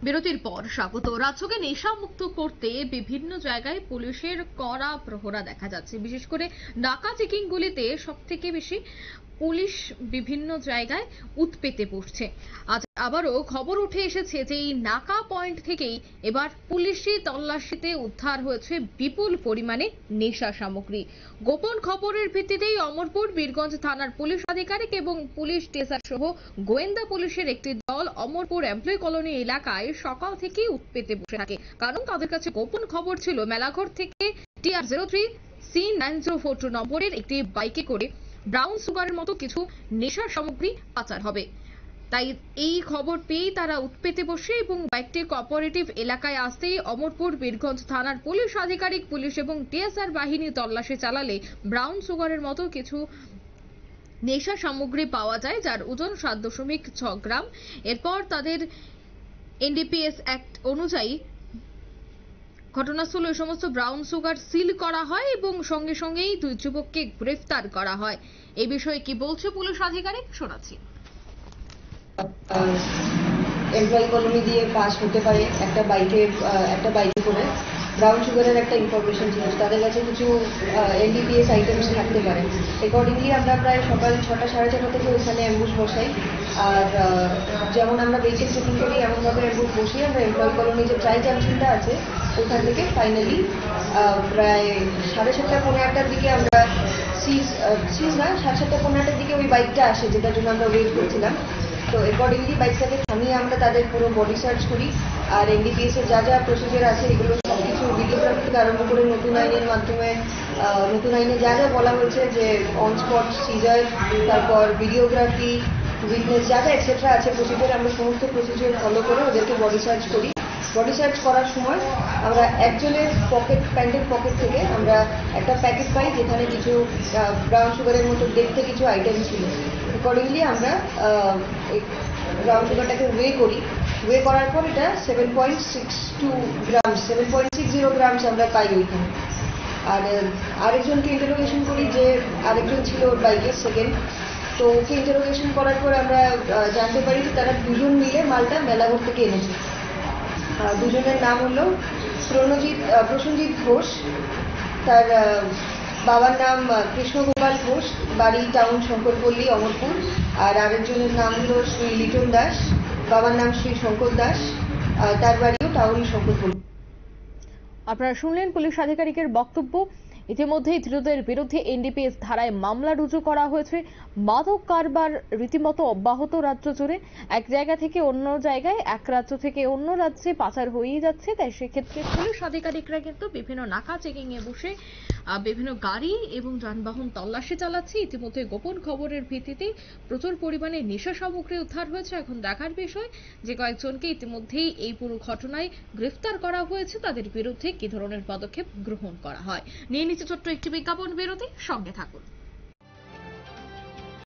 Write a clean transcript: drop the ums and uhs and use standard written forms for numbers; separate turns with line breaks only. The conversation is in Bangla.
বিরতির পর স্বাগত। রাজ্যকে নেশামুক্ত করতে বিভিন্ন জায়গায় পুলিশের কড়া প্রহরা দেখা যাচ্ছে। বিশেষ করে নাকা চেকিং গুলিতে সব থেকে বেশি পুলিশ বিভিন্ন জায়গায় উৎপেতে বসছে। আজ আবারও খবর উঠে এসেছে যে এই নাকা পয়েন্ট থেকেই এবার পুলিশি তল্লাশিতে উদ্ধার হয়েছে বিপুল পরিমাণে নেশা সামগ্রী। গোপন খবরের ভিত্তিতেই অমরপুর বীরগঞ্জ থানার পুলিশ আধিকারিক এবং পুলিশ টেসার সহ গোয়েন্দা পুলিশের একটি দল অমরপুর এমপ্লয়ি কলোনি এলাকায় সকাল থেকেই উৎপেতে বসে থাকে। কারণ তাদের কাছে গোপন খবর ছিল মেলাঘর থেকে TR03C9042 নম্বরের একটি বাইকে করে ব্রাউন সুগারের মতো কিছু নেশার সামগ্রী পাচার হবে। তাই এই খবর পেয়েই তারা উৎপেতে বসে এবং বাইকটি কোঅপারেটিভ এলাকায় আসতেই অমরপুর বীরগঞ্জ থানার পুলিশ আধিকারিক, পুলিশ এবং টিএসআর বাহিনী তল্লাশি চালালে ব্রাউন সুগারের মতো কিছু নেশা সামগ্রী পাওয়া যায়, যার ওজন 7.6 গ্রাম। এরপর তাদের এনডিপিএস অ্যাক্ট অনুযায়ী ঘটনাস্থলে ওই সমস্ত ব্রাউন সুগার সিল করা হয় এবং সঙ্গে সঙ্গেই দুই যুবককে গ্রেফতার করা হয়। এই বিষয়ে কি বলছে পুলিশ আধিকারিক শোনাচ্ছি।
এমপ্লয়ি কলোনি দিয়ে পাস হতে পারে একটা বাইকে করে ব্রাউন সুগারের একটা ইনফরমেশন ছিল। তাদের কাছে কিছু এনডিপিএস আইটেমস থাকতে পারে। অ্যাকর্ডিংলি আমরা প্রায় সকাল 6টা সাড়ে 6টা থেকে ওইখানে অ্যাম্বুশ বসাই। আর যেমন আমরা ভেহিকেল চেকিং করি এমনভাবে অ্যাম্বুশ বসিয়ে আমরা এমপ্লয়ি কলোনি যে ট্রাই জাংশনটা আছে ওখান থেকে ফাইনালি প্রায় 7:30 পৌনে 8টার দিকে আমরা সিজ না 7:30 পৌনে 8টার দিকে ওই বাইকটা আসে, যেটার জন্য আমরা ওয়েট করছিলাম। তো অ্যাকর্ডিংলি বাইকটাকে থামিয়ে আমরা তাদের পুরো বডি সার্চ করি। আর এনডিপিএস এর যা যা প্রসিজার আছে এগুলো সব কিছু ভিডিওগ্রাফি থেকে আরম্ভ করে নতুন আইনের মাধ্যমে নতুন আইনে যা যা বলা হয়েছে যে অন স্পট সিজার, তারপর ভিডিওগ্রাফি, উইটনেস যা যা এক্সেট্রা আছে প্রসিজার, আমরা সমস্ত প্রসিজার ফলো করে ওদেরকে বডি সার্চ করি। বডি সার্চ করার সময় আমরা একজনের প্যান্টের পকেট থেকে আমরা একটা প্যাকেট পাই যেখানে কিছু ব্রাউন সুগারের মতো দেখতে কিছু আইটেম ছিল। অ্যাকর্ডিংলি আমরা ব্রাউন সুগারটাকে ওয়ে করার পর এটা 7.60 গ্রামস আমরা পাই ওইখানে। আর আরেকজনকে ইন্টারোগেশন করি, যে আরেকজন ছিল ওর বাইকের সেকেন্ড। তো ওকে ইন্টারোগেশন করার পর আমরা জানতে পারি যে তারা দুজন মিলে মালটা মেলাঘর থেকে এনেছে। দুজনের নাম হলো প্রসেনজিৎ ঘোষ, তার বাবার নাম কৃষ্ণগোপাল ঘোষ, বাড়ি টাউন শঙ্করপল্লী অমরপুর। আর আরেকজনের নাম হলো শ্রী লিটন দাস, বাবার নাম শ্রী শঙ্কর দাস, তার বাড়িও টাউন শঙ্করপল্লী।
আপনারা শুনলেন পুলিশ আধিকারিকের বক্তব্য। ইতিমধ্যেই ধৃতদের বিরুদ্ধে এনডিপিএস ধারায় মামলা রুজু করা হয়েছে। মাদক কারবার রীতিমতো অব্যাহত রাজ্য জুড়ে, এক জায়গা থেকে অন্য জায়গায়, এক রাজ্য থেকে অন্য রাজ্যে পাচার হয়েই যাচ্ছে। তাই সেক্ষেত্রে পুলিশ আধিকারিকরা কিন্তু বিভিন্ন নাকা চেকিং এ বসে বিভিন্ন গাড়ি এবং যানবাহন তল্লাশি চালাচ্ছে। ইতিমধ্যে গোপন খবরের ভিত্তিতে প্রচুর পরিমাণে নেশা সামগ্রী উদ্ধার হয়েছে। এখন দেখার বিষয় যে কয়েকজনকে ইতিমধ্যেই এই পুরো ঘটনায় গ্রেফতার করা হয়েছে, তাদের বিরুদ্ধে কি ধরনের পদক্ষেপ গ্রহণ করা হয়। নিয়ে নিচ্ছে ছোট্ট একটি বিজ্ঞাপন বিরতি, সঙ্গে থাকুন।